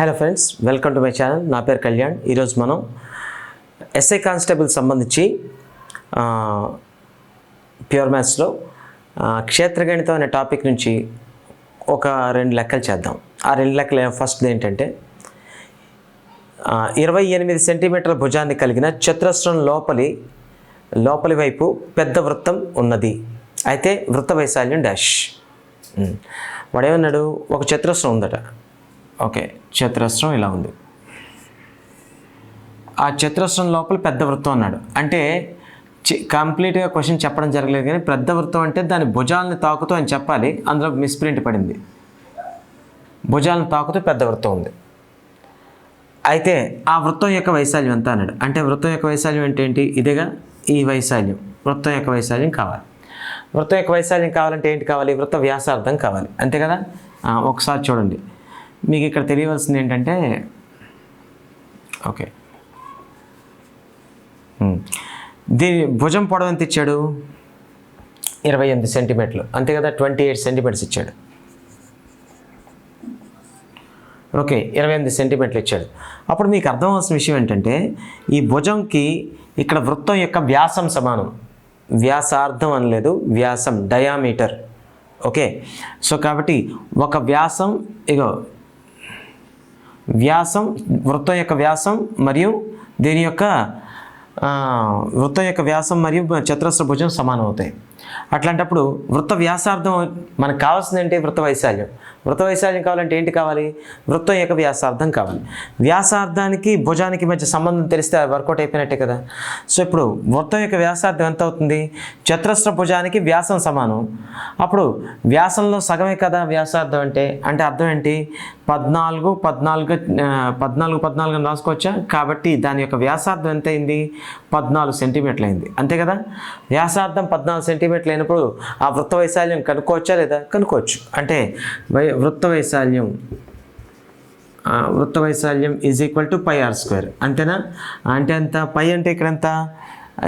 Hello friends, welcome to my channel. నా పేరు కళ్యాణ్. ఈరోజు మనం ఎస్ఐ కానిస్టేబుల్ సంబంధించి ప్యూర్ మ్యాథ్స్లో క్షేత్రగణితం అనే టాపిక్ నుంచి ఒక 2 లెక్కలు చేద్దాం. ఆ 2 లెక్కలు ఫస్ట్ ఏంటంటే 28 సెంటీమీటర్ల భుజాన్ని కలిగిన చతురస్రం లోపలి వైపు పెద్ద వృత్తం ఉన్నది. అయితే వృత్త వైశాల్యం డాష్. వాడేమన్నాడు, ఒక చతురస్రం ఉందట. ఓకే, చతురస్రం ఇలా ఉంది. ఆ చతురస్రం లోపల పెద్ద వృత్తం అన్నాడు. అంటే కంప్లీట్గా క్వశ్చన్ చెప్పడం జరగలేదు, కానీ పెద్ద వృత్తం అంటే దాని భుజాలను తాకుతూ అని చెప్పాలి. అందులో మిస్ప్రింట్ పడింది. భుజాలను తాకుతూ పెద్ద వృత్తం ఉంది. అయితే ఆ వృత్తం యొక్క వైశాల్యం ఎంత అన్నాడు. అంటే వృత్తం యొక్క వైశాల్యం అంటే ఏంటి? ఇదేగా ఈ వైశాల్యం. వృత్తం యొక్క వైశాల్యం కావాలి. వృత్తం యొక్క వైశాల్యం కావాలంటే ఏంటి కావాలి? వృత్త వ్యాసార్థం కావాలి, అంతే కదా. ఒకసారి చూడండి, మీకు ఇక్కడ తెలియవలసింది ఏంటంటే, ఓకే, దీని భుజం పొడవు ఎంత ఇచ్చాడు? 28 సెంటీమీటర్లు, అంతే కదా. 28 సెంటీమీటర్స్ ఇచ్చాడు. ఓకే, 28 సెంటీమీటర్లు ఇచ్చాడు. అప్పుడు మీకు అర్థం అవ్వాల్సిన విషయం ఏంటంటే, ఈ భుజంకి ఇక్కడ వృత్తం యొక్క వ్యాసం సమానం. వ్యాసార్థం అనలేదు, వ్యాసం, డయామీటర్. ఓకే, సో కాబట్టి ఒక వ్యాసం, వ్యాసం, వృత్తం యొక్క వ్యాసం మరియు దీని యొక్క వృత్తం యొక్క వ్యాసం మరియు చతురస్ర భుజం సమానం అవుతాయి. అట్లాంటప్పుడు వృత్త వ్యాసార్థం మనకు కావాల్సింది ఏంటి? వృత్త వైశాల్యం. వృత్త వైశాల్యం కావాలంటే ఏంటి కావాలి? వృత్తం యొక్క వ్యాసార్థం కావాలి. వ్యాసార్థానికి భుజానికి మధ్య సంబంధం తెలిస్తే వర్కౌట్ అయిపోయినట్టే కదా. సో ఇప్పుడు వృత్తం యొక్క వ్యాసార్థం ఎంత అవుతుంది? చతురస్ర భుజానికి వ్యాసం సమానం. అప్పుడు వ్యాసంలో సగమే కదా వ్యాసార్థం అంటే. అంటే అర్థం ఏంటి? 14 అని రాసుకోవచ్చా? కాబట్టి దాని యొక్క వ్యాసార్థం ఎంత అయింది? 14 సెంటీమీటర్లు అయింది, అంతే కదా. వ్యాసార్థం 14 సెంటీమీటర్లు అయినప్పుడు ఆ వృత్త వైశాల్యం కనుక్కోవచ్చా లేదా? కనుక్కోవచ్చు. అంటే వృత్త వైశాల్యం ఈజ్ ఈక్వల్ టు πr², అంతేనా. అంటే ఎంత? పై అంటే ఇక్కడ ఎంత?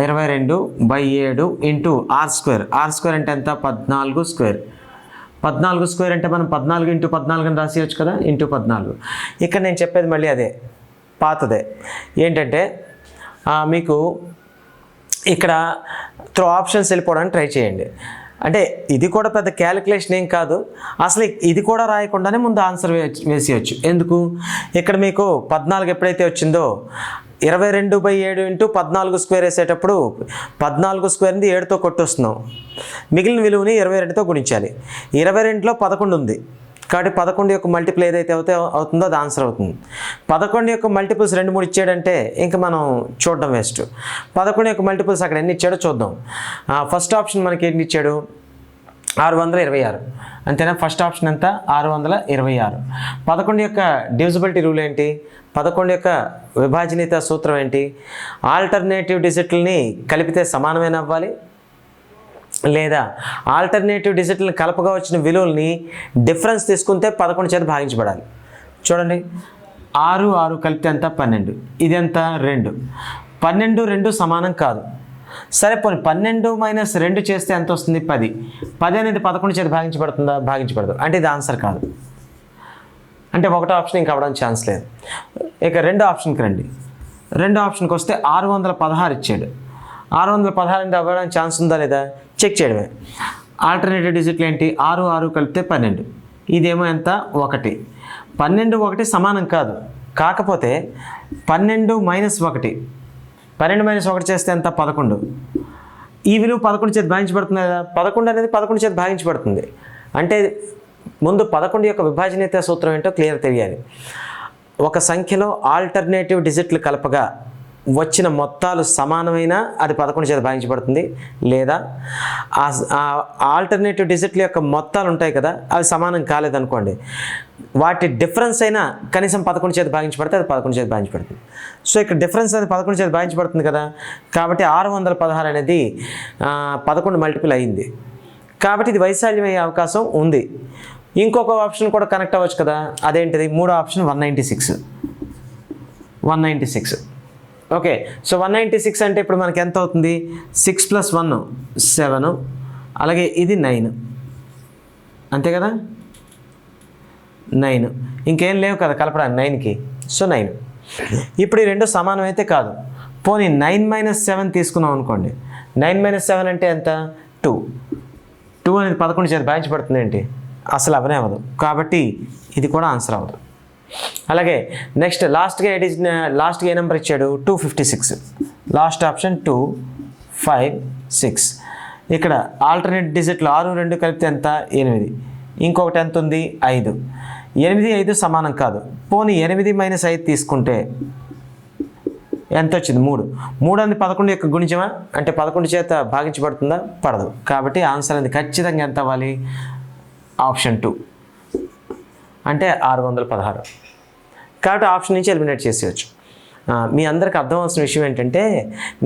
22/7 ఇంటూ r². r² అంటే ఎంత? 14². 14² అంటే మనం 14 × 14 అని రాసేయచ్చు కదా, ఇంటూ 14. ఇక్కడ నేను చెప్పేది మళ్ళీ అదే, పాతదే. ఏంటంటే మీకు ఇక్కడ త్రూ ఆప్షన్స్ వెళ్ళిపోవడానికి ట్రై చేయండి. అంటే ఇది కూడా పెద్ద క్యాలిక్యులేషన్ ఏం కాదు. అసలు ఇది కూడా రాయకుండానే ముందు ఆన్సర్ వేసేయచ్చు. ఎందుకు? ఇక్కడ మీకు 14 ఎప్పుడైతే వచ్చిందో 22/7 ఇంటూ 14² వేసేటప్పుడు 14² 7తో కొట్టొస్తున్నాం. మిగిలిన విలువని 22తో గుణించాలి. 22లో 11 ఉంది కాబట్టి 11 యొక్క మల్టిపుల్ ఏదైతే అవుతుందో అది ఆన్సర్ అవుతుంది. 11 యొక్క మల్టిపుల్స్ 2, 3 ఇచ్చాడంటే ఇంకా మనం చూడడం వేస్ట్. 11 యొక్క మల్టిపుల్స్ అక్కడ ఎన్ని ఇచ్చాడో చూద్దాం. ఫస్ట్ ఆప్షన్ మనకి ఎన్ని ఇచ్చాడు? 626, అంతేనా. ఫస్ట్ ఆప్షన్ ఎంత? 626. 11 యొక్క డివిజిబిలిటీ రూల్ ఏంటి? 11 యొక్క విభాజనీయత సూత్రం ఏంటి? ఆల్టర్నేటివ్ డిజిట్లని కలిపితే సమానమైన అవ్వాలి, లేదా ఆల్టర్నేటివ్ డిజిట్లను కలపగా వచ్చిన విలువల్ని డిఫరెన్స్ తీసుకుంటే 11 చేత భాగించబడాలి. చూడండి, 6 కలిపితే ఎంత? 12. ఇది ఎంత? 2. 12, 2 సమానం కాదు. సరే పోనీ 12 - 2 చేస్తే ఎంత వస్తుంది? 10. 10 అనేది 11 చేత భాగించబడుతుందా? భాగించబడదు. అంటే ఇది ఆన్సర్ కాదు. అంటే ఒకటో ఆప్షన్ ఇంకా అవ్వడానికి ఛాన్స్ లేదు. ఇక రెండో ఆప్షన్కి రండి. రెండో ఆప్షన్కి వస్తే 616 ఇచ్చాడు. 616 అనేది అవ్వడానికి ఛాన్స్ ఉందా లేదా చెక్ చేయడమే. ఆల్టర్నేటివ్ డిజిట్లు ఏంటి? 6 కలిపితే 12. ఇదేమో ఎంత? 1. 12, 1 సమానం కాదు. కాకపోతే 12 - 1, 12 - 1 చేస్తే ఎంత? 11. ఈ విలువ 11 చేత భాగించబడుతుంది కదా. 11 అనేది 11 చేత భాగించబడుతుంది. అంటే ముందు 11 యొక్క విభాజనీయత సూత్రం ఏంటో క్లియర్ తెలియాలి. ఒక సంఖ్యలో ఆల్టర్నేటివ్ డిజిట్లు కలపగా వచ్చిన మొత్తాలు సమానమైన అది 11 చేత భాగించబడుతుంది, లేదా ఆల్టర్నేటివ్ డిజిట్ల యొక్క మొత్తాలు ఉంటాయి కదా అవి సమానం కాలేదనుకోండి, వాటి డిఫరెన్స్ అయినా కనీసం 11 చేత భాగించబడితే అది 11 చేత భాగించబడుతుంది. సో ఇక్కడ డిఫరెన్స్ అనేది 11 చేత భాగించబడుతుంది కదా, కాబట్టి 616 అనేది 11 మల్టిపుల్ అయింది. కాబట్టి ఇది వైశాల్యం అయ్యే అవకాశం ఉంది. ఇంకొక ఆప్షన్ కూడా కనెక్ట్ అవ్వచ్చు కదా, అదేంటిది? మూడో ఆప్షన్ 196. ఓకే, సో 196 అంటే ఇప్పుడు మనకి ఎంత అవుతుంది? 6 + 1 7, అలాగే ఇది 9, అంతే కదా. 9. ఇంకేం లేవు కదా కలపడానికి 9కి. సో 9. ఇప్పుడు ఈ రెండు సమానం అయితే కాదు. పోనీ 9 - 7 తీసుకున్నాం అనుకోండి. 9 - 7 అంటే ఎంత? 2. 2 అనేది 11 చేత భాగించబడుతుంది ఏంటి? అసలు అవనే అవ్వదు. కాబట్టి ఇది కూడా ఆన్సర్ అవ్వదు. అలాగే నెక్స్ట్ లాస్ట్గా ఏ నెంబర్ ఇచ్చాడు? 256. Last option 2, 5, 6. ఇక్కడ ఆల్టర్నేట్ డిజిట్లు 6, 2 కలిపితే ఎంత? 8. ఇంకొకటి ఎంత ఉంది? 5. 8, 5 సమానం కాదు. పోనీ 8 - 5 తీసుకుంటే ఎంత వచ్చింది? 3. 3 అనేది 11 యొక్క గుణిజమా? అంటే 11 చేత భాగించబడుతుందా? పడదు. కాబట్టి ఆన్సర్ అనేది ఖచ్చితంగా ఎంత అవ్వాలి? ఆప్షన్ 2 అంటే 616. కాబట్టి ఆప్షన్ నుంచి ఎలిమినేట్ చేసేయచ్చు. మీ అందరికీ అర్థం అవలసిన విషయం ఏంటంటే,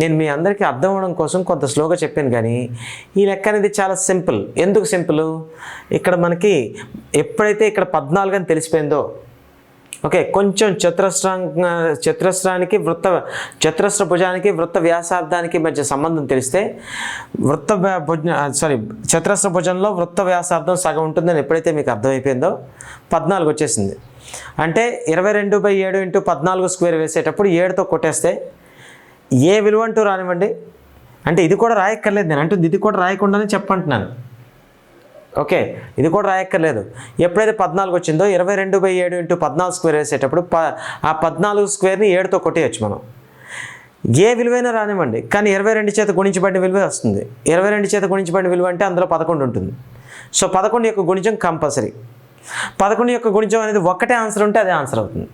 నేను మీ అందరికీ అర్థం అవ్వడం కోసం కొంత స్లోగా చెప్పాను, కానీ ఈ లెక్క అనేది చాలా సింపుల్. ఎందుకు సింపుల్? ఇక్కడ మనకి ఎప్పుడైతే ఇక్కడ 14 అని తెలిసిపోయిందో, ఓకే, కొంచెం చతురస్రానికి చతురస్ర భుజానికి వృత్త వ్యాసార్థానికి మధ్య సంబంధం తెలిస్తే చతురస్ర భుజంలో వృత్త వ్యాసార్థం సగం ఉంటుందని ఎప్పుడైతే మీకు అర్థమైపోయిందో 14 వచ్చేసింది. అంటే 22/7 × 14 స్క్వేర్ వేసేటప్పుడు 7తో కొట్టేస్తే ఏ విలువ అంటూ రానివ్వండి. అంటే ఇది కూడా రాయక్కర్లేదు, నేను అంటుంది ఇది కూడా రాయకుండానే చెప్పంటున్నాను. ఓకే, ఇది కూడా రాయక్కర్లేదు. ఎప్పుడైతే 14 వచ్చిందో 22/7 × 14 స్క్వేర్ వేసేటప్పుడు ఆ 14 స్క్వేర్ని 7తో కొట్టేయచ్చు మనం. ఏ విలువైనా రానివ్వండి, కానీ 22 చేత గుణించబడిన విలువే వస్తుంది. 22 చేత గుణించబడిన విలువ అంటే అందులో 11 ఉంటుంది. సో 11 యొక్క గుణిజం కంపల్సరీ. 11 యొక్క గుణిజం అనేది ఒకటే ఆన్సర్ ఉంటే అదే ఆన్సర్ అవుతుంది.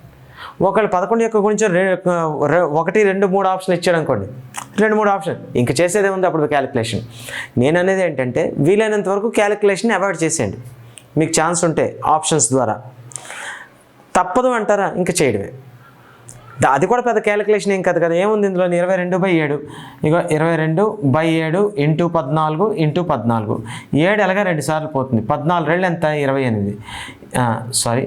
ఒకళ్ళు 11 యొక్క గుణిజం 1, 2, 3 ఆప్షన్లు ఇచ్చాడు అనుకోండి, 2, 3 ఆప్షన్ ఇంకా చేసేదే ఉంది అప్పుడు క్యాలిక్యులేషన్. నేను అనేది ఏంటంటే వీలైనంత వరకు క్యాలిక్యులేషన్ అవాయిడ్ చేసేయండి మీకు ఛాన్స్ ఉంటే ఆప్షన్స్ ద్వారా. తప్పదు అంటారా? ఇంకా చేయడమే. అది కూడా పెద్ద క్యాలిక్యులేషన్ ఏం కాదు కదా. ఏముంది ఇందులో? 22/7. ఇగో 22/7 × 14 × 14. 7 ఎలాగా 2 సార్లు పోతుంది. 14 2 ఎంత? 28.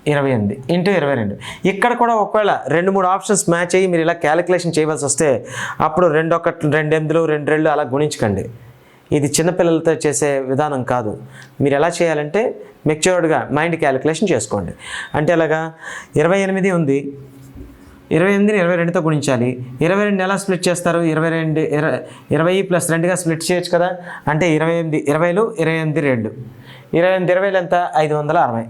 28 × 22. ఇక్కడ కూడా ఒకవేళ 2, 3 ఆప్షన్స్ మ్యాచ్ అయ్యి మీరు ఇలా క్యాలిక్యులేషన్ చేయవలసి వస్తే అప్పుడు 2 1 2 8 2 2 అలా గుణించకండి. ఇది చిన్నపిల్లలతో చేసే విధానం కాదు. మీరు ఎలా చేయాలంటే మెచ్యూర్డ్గా మైండ్ క్యాలిక్యులేషన్ చేసుకోండి. అంటే అలాగా 28 ఉంది, 28ని 22తో గుణించాలి. 22 ఎలా స్ప్లిట్ చేస్తారు? 20 + 2గా స్ప్లిట్ చేయొచ్చు కదా. అంటే 28 20లు 28 2. 28 20లు ఎంత? 560.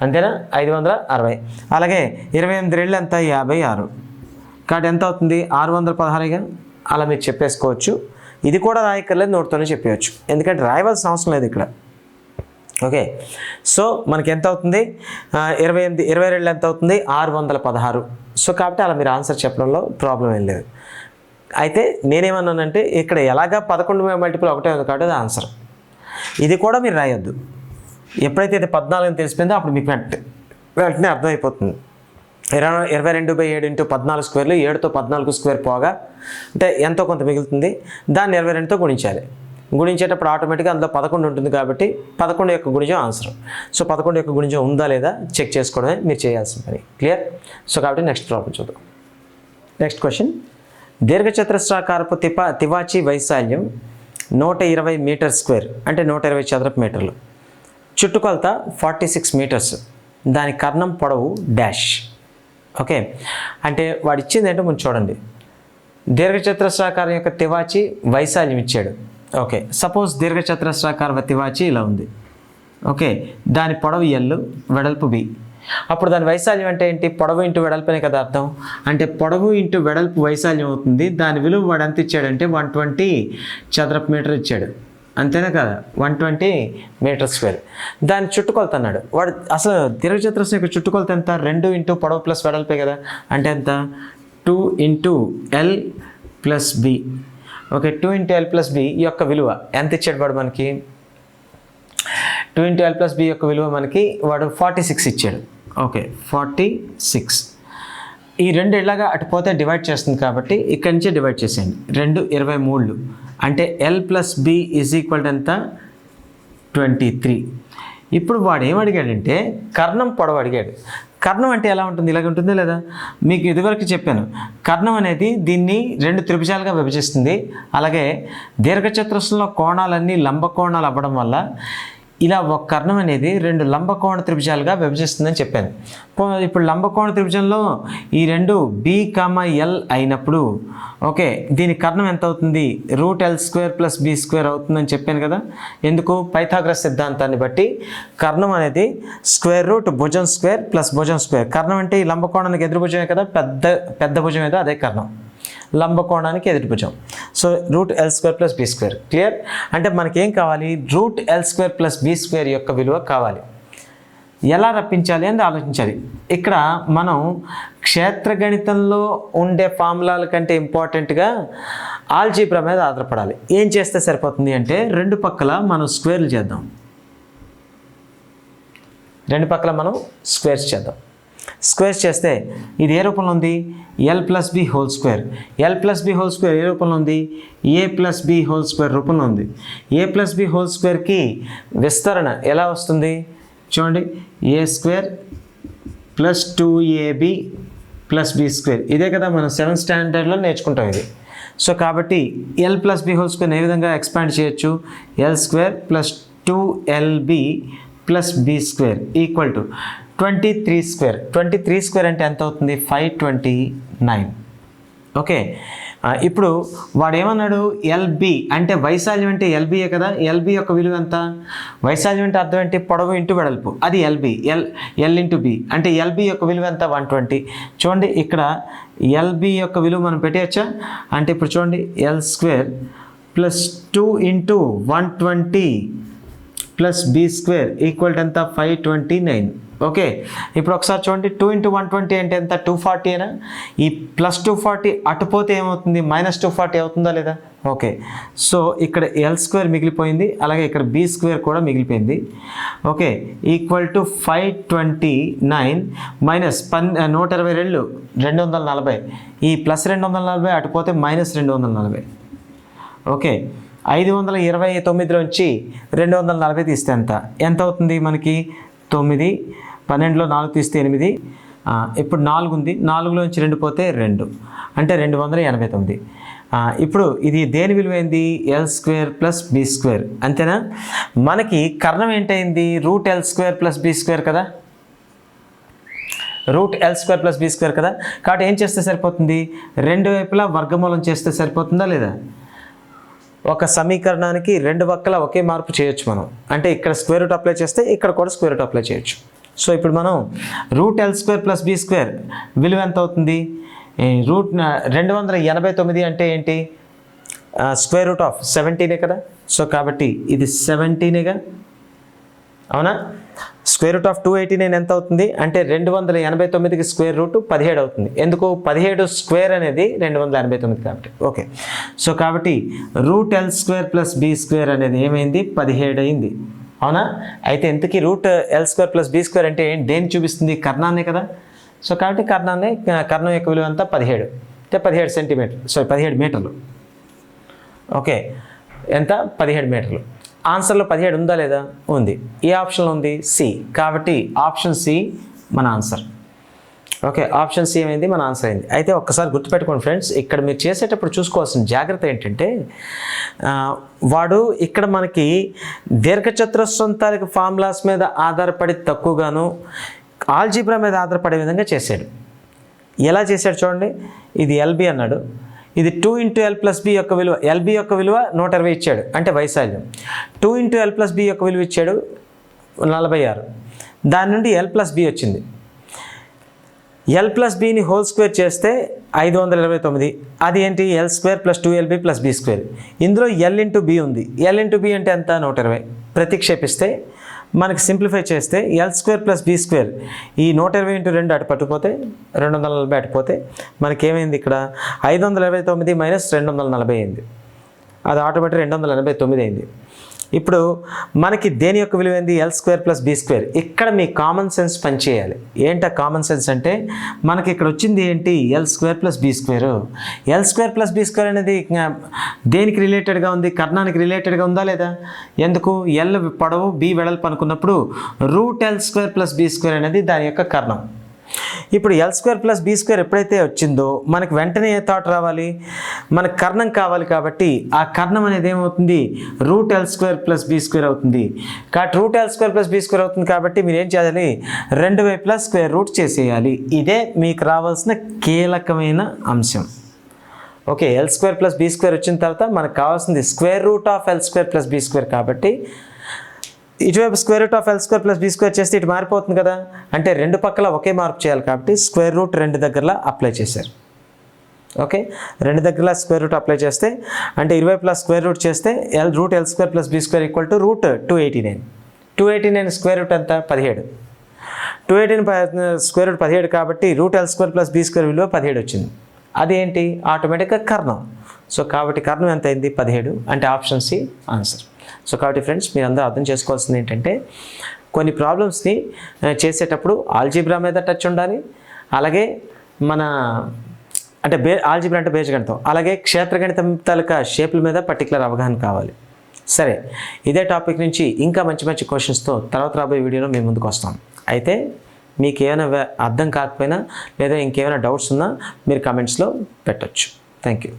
అంతేనా? 560. అలాగే 28 2 ఎంత? 56. కాబట్టి ఎంత అవుతుంది? 616గా. అలా మీరు చెప్పేసుకోవచ్చు. ఇది కూడా రాయక్కర్లేదు, నోట్తోనే చెప్పవచ్చు, ఎందుకంటే రాయవలసిన అవసరం లేదు ఇక్కడ. ఓకే, సో మనకి ఎంత అవుతుంది? 28 22 ఎంత అవుతుంది? 616. సో కాబట్టి అలా మీరు ఆన్సర్ చెప్పడంలో ప్రాబ్లం ఏం లేదు. అయితే నేనేమన్నానంటే ఇక్కడ ఎలాగా 11 మల్టిపుల్ ఒకటే ఉంది కాబట్టి అది ఆన్సర్. ఇది కూడా మీరు రాయొద్దు. ఎప్పుడైతే ఇది 14 అని తెలిసిపోయిందో అప్పుడు మీకు వెంటనే అర్థమైపోతుంది. 22/7 × 14 స్క్వేర్లు 7తో 14 స్క్వేర్ పోగా అంటే ఎంతో కొంత మిగులుతుంది. దాన్ని 22తో గుణించాలి. గుణించేటప్పుడు ఆటోమేటిక్గా అందులో 11 ఉంటుంది కాబట్టి 11 యొక్క గుణిజం ఆన్సర్. సో 11 యొక్క గుణిజం ఉందా లేదా చెక్ చేసుకోవడమే మీరు చేయాల్సిన పని. క్లియర్? సో కాబట్టి నెక్స్ట్ ప్రాబ్లం చూద్దాం. Next question. దీర్ఘచతురస్రాకారపు తివాచీ వైశాల్యం 120 మీటర్ స్క్వేర్ అంటే 120 చదరపు మీటర్లు. చుట్టుకొలత 46 మీటర్స్. దాని కర్ణం పొడవు డాష్. ఓకే, అంటే వాడు ఇచ్చింది ఏంటో ముందు చూడండి. దీర్ఘచతురస్రాకారం యొక్క తివాచీ వైశాల్యం ఇచ్చాడు. ఓకే, సపోజ్ దీర్ఘచతురస్రాకార తివాచీ ఇలా ఉంది. ఓకే, దాని పొడవు L, వెడల్పు B. అప్పుడు దాని వైశాల్యం అంటే ఏంటి? పొడవు ఇంటూ వెడల్పు అనే కదా అర్థం. అంటే పొడవు ఇంటూ వెడల్పు వైశాల్యం అవుతుంది. దాని విలువ వాడు ఎంత ఇచ్చాడంటే 120 చదరపు మీటర్ ఇచ్చాడు. అంతేనా కదా? 120 మీటర్ స్క్వేర్. దాన్ని చుట్టుకొలత అన్నాడు వాడు. అసలు దీర్ఘచతురస్రం యొక్క చుట్టుకొలత ఎంత? 2 × పొడవు ప్లస్ వెడల్పే కదా. అంటే ఎంత? 2 × L + B. Okay, 2 × L + B యొక్క విలువ ఎంత ఇచ్చాడు వాడు మనకి? 2 × L + B యొక్క విలువ మనకి వాడు 46 ఇచ్చాడు. ఓకే, 46. ఈ 2 ఇలాగా అటు పోతే డివైడ్ చేస్తుంది కాబట్టి ఇక్కడి నుంచే డివైడ్ చేసేయండి. 2 23. అంటే L + B = ఎంత? 23. ఇప్పుడు వాడు ఏమడిగాడంటే కర్ణం పొడవు అడిగాడు. కర్ణం అంటే ఎలా ఉంటుంది? ఇలాగ ఉంటుందా లేదా? మీకు ఇదివరకు చెప్పాను. కర్ణం అనేది దీన్ని 2 త్రిభుజాలుగా విభజిస్తుంది. అలాగే దీర్ఘచతురస్రంలో కోణాలన్నీ లంబ కోణాలు అవ్వడం వల్ల ఇలా ఒక కర్ణం అనేది రెండు లంబకోణ త్రిభుజాలుగా విభజిస్తుందని చెప్పాను. ఇప్పుడు లంబకోణ త్రిభుజంలో ఈ రెండు B, L అయినప్పుడు ఓకే, దీని కర్ణం ఎంత అవుతుంది? √L² + B² అవుతుందని చెప్పాను కదా. ఎందుకు? పైథాగరస్ సిద్ధాంతాన్ని బట్టి కర్ణం అనేది √ భుజం స్క్వేర్ ప్లస్ భుజం స్క్వేర్. కర్ణం అంటే ఈ లంబకోణానికి ఎదురు భుజమే కదా, పెద్ద భుజం ఏదో అదే కర్ణం, లంబకోణానికి ఎదుటి భుజం. So √L² + B². క్లియర్? అంటే మనకేం కావాలి? √L² + B² యొక్క విలువ కావాలి. ఎలా రప్పించాలి అని ఆలోచించాలి. ఇక్కడ మనం క్షేత్రగణితంలో ఉండే ఫార్ములాల కంటే ఇంపార్టెంట్గా ఆల్జీబ్రా మీద ఆధారపడాలి. ఏం చేస్తే సరిపోతుంది అంటే రెండు పక్కల మనం స్క్వేర్లు చేద్దాం. రెండు పక్కల మనం స్క్వేర్స్ చేద్దాం. స్క్వేర్స్ చేస్తే ఇది ఏ రూపంలో ఉంది? L + B². L + B² ఏ రూపంలో ఉంది? A + B² రూపంలో ఉంది. A + B² విస్తరణ ఎలా వస్తుంది చూడండి. A² + 2AB + B². ఇదే కదా మనం 7th స్టాండర్డ్లో నేర్చుకుంటాం ఇది. సో కాబట్టి L + B² ఏ విధంగా ఎక్స్పాండ్ చేయొచ్చు? L² + 2LB + B² = 23². 23² అంటే ఎంత అవుతుంది? 529. ఓకే, ఇప్పుడు వాడు ఏమన్నాడు? LB అంటే వైశాల్యం అంటే LBయే కదా. LB యొక్క విలువ ఎంత? వైశాల్యం అంటే అర్థం ఏంటి? పొడవు ఇంటూ వెడల్పు, అది LB. L × B అంటే LB యొక్క విలువ ఎంత? 120. చూడండి ఇక్కడ LB యొక్క విలువ మనం పెట్టేయచ్చా అంటే ఇప్పుడు చూడండి L² + 2 × 120 + B² = ఎంత? 529. ఓకే, ఇప్పుడు ఒకసారి చూడండి 2 × 120 అంటే ఎంత? 240 అయినా. ఈ +240 అటుపోతే ఏమవుతుంది? -240 అవుతుందా లేదా? ఓకే, సో ఇక్కడ L² మిగిలిపోయింది, అలాగే ఇక్కడ B² కూడా మిగిలిపోయింది. Okay, = 529 minus 122 240. ఈ +240 అటుపోతే -240. ఓకే, 529లోంచి 240 తీస్తే ఎంత అవుతుంది మనకి? 9. 12లో 4 తీస్తే 8. ఇప్పుడు 4 ఉంది, 4లోంచి 2 పోతే 2 అంటే 289. ఇప్పుడు ఇది దేని విలువ అయింది? L² + B². అంతేనా? మనకి కర్ణం ఏంటైంది? √L² + B² కదా, √L² + B² కదా. కాబట్టి ఏం చేస్తే సరిపోతుంది? రెండు వైపులా వర్గమూలం చేస్తే సరిపోతుందా లేదా? ఒక సమీకరణానికి రెండు పక్కల ఒకే మార్పు చేయొచ్చు మనం. అంటే ఇక్కడ √ అప్లై చేస్తే ఇక్కడ కూడా √ అప్లై చేయొచ్చు. సో ఇప్పుడు మనం √L² + B² విలువ ఎంత అవుతుంది? 289 అంటే ఏంటి? √17 కదా. సో కాబట్టి ఇది 17గా, అవునా? √289 ఎంత అవుతుంది అంటే 289కి √ 17 అవుతుంది. ఎందుకు? 17² అనేది 289 కాబట్టి. ఓకే, సో కాబట్టి √L² + B² అనేది ఏమైంది? 17 అయింది, అవునా? అయితే ఇంతకీ √L² + B² అంటే దేన్ని చూపిస్తుంది? కర్ణాన్నే కదా. సో కాబట్టి కర్ణం యొక్క విలువ అంతా 17 అంటే 17 సెంటీమీటర్లు, 17 మీటర్లు. ఓకే, ఎంత? 17 మీటర్లు. ఆన్సర్లో 17 ఉందా లేదా? ఉంది. ఏ ఆప్షన్లో ఉంది? సి. కాబట్టి ఆప్షన్ సి మన ఆన్సర్. ఓకే, ఆప్షన్ సి ఏమైంది? మన ఆన్సర్ అయింది. అయితే ఒక్కసారి గుర్తుపెట్టుకోండి ఫ్రెండ్స్, ఇక్కడ మీరు చేసేటప్పుడు చూసుకోవాల్సిన జాగ్రత్త ఏంటంటే వాడు ఇక్కడ మనకి దీర్ఘచతురస్రం తాలూకు ఫార్ములాస్ మీద ఆధారపడి తక్కువగాను ఆల్జీబ్రా మీద ఆధారపడే విధంగా చేశాడు. ఎలా చేశాడు చూడండి. ఇది LB అన్నాడు, ఇది 2 × L + B యొక్క విలువ, LB యొక్క విలువ 120 ఇచ్చాడు అంటే వైశాల్యం. 2 × L + B యొక్క విలువ ఇచ్చాడు 46. దాని నుండి L + B వచ్చింది. L + Bని ² చేస్తే 529. అది ఏంటి? L² + 2LB + B². ఇందులో L × B ఉంది. L × B అంటే ఎంత? 120. ప్రతిక్షేపిస్తే మనకి సింప్లిఫై చేస్తే L² + B², ఈ 120 × 2 అటు పట్టుపోతే 240 అటుపోతే మనకేమైంది? ఇక్కడ 529 - 240 అయింది. అది ఆటోమేటిక్ 289 అయింది. ఇప్పుడు మనకి దేని యొక్క విలువ ఏంది? L² + B². ఇక్కడ మీ కామన్ సెన్స్ పనిచేయాలి. ఏంటా కామన్ సెన్స్ అంటే మనకి ఇక్కడ వచ్చింది ఏంటి? L² + B². L² + B² అనేది దేనికి రిలేటెడ్గా ఉంది? కర్ణానికి రిలేటెడ్గా ఉందా లేదా? ఎందుకు? L పొడవు, B వెడల్పు అనుకున్నప్పుడు √L² + B² అనేది దాని యొక్క కర్ణం. ఇప్పుడు L square plus B square ఎప్పుడైతే వచ్చిందో మనకు వెంటనే ఏ థాట్ రావాలి, మనకు కర్ణం కావాలి. కాబట్టి ఆ కర్ణం అనేది ఏమవుతుంది, root L square plus B square అవుతుంది. కాబట్టి root L square plus B square అవుతుంది. కాబట్టి మీరు ఏం చేయాలి, రెండు వైపులా స్క్వేర్ రూట్ చేసేయాలి. ఇదే మీకు రావాల్సిన కీలకమైన అంశం. Okay, L square plus B square వచ్చిన తర్వాత మనకు కావాల్సింది square root of L square plus B square. కాబట్టి ఇటువైపు square root of L square plus B square చేస్తే ఇటు మారిపోతుంది కదా, అంటే రెండు పక్కల ఒకే మార్పు చేయాలి. కాబట్టి స్క్వేర్ రూట్ రెండు దగ్గరలా అప్లై చేశారు. ఓకే, రెండు దగ్గరలా స్క్వేర్ రూట్ అప్లై చేస్తే అంటే ఇరువైపులా స్క్వేర్ రూట్ చేస్తే root L square plus B square equal to root 289. 289 square root ఎంత, 17. 218 స్క్వేర్ రూట్ 17 కాబట్టి root L square plus B square విలువ 17 వచ్చింది. అదేంటి, ఆటోమేటిక్గా కర్ణం. సో కాబట్టి కర్ణం ఎంత అయింది, 17. అంటే ఆప్షన్ సి ఆన్సర్. సో కాబట్టి ఫ్రెండ్స్, మీరు అందరూ అర్థం చేసుకోవాల్సింది ఏంటంటే కొన్ని ప్రాబ్లమ్స్ని చేసేటప్పుడు ఆల్జీబ్రా మీద టచ్ ఉండాలి, అలాగే మన అంటే ఆల్జీబ్రా అంటే బీజగణితం, అలాగే క్షేత్రగణితం తాలూకా షేపుల మీద పర్టికులర్ అవగాహన కావాలి. సరే, ఇదే టాపిక్ నుంచి ఇంకా మంచి మంచి క్వశ్చన్స్తో తర్వాత రాబోయే వీడియోలో మేము ముందుకు వస్తాం. అయితే మీకు ఏమైనా అర్థం కాకపోయినా లేదా ఇంకేమైనా డౌట్స్ ఉన్నా మీరు కామెంట్స్లో పెట్టచ్చు. Thank you.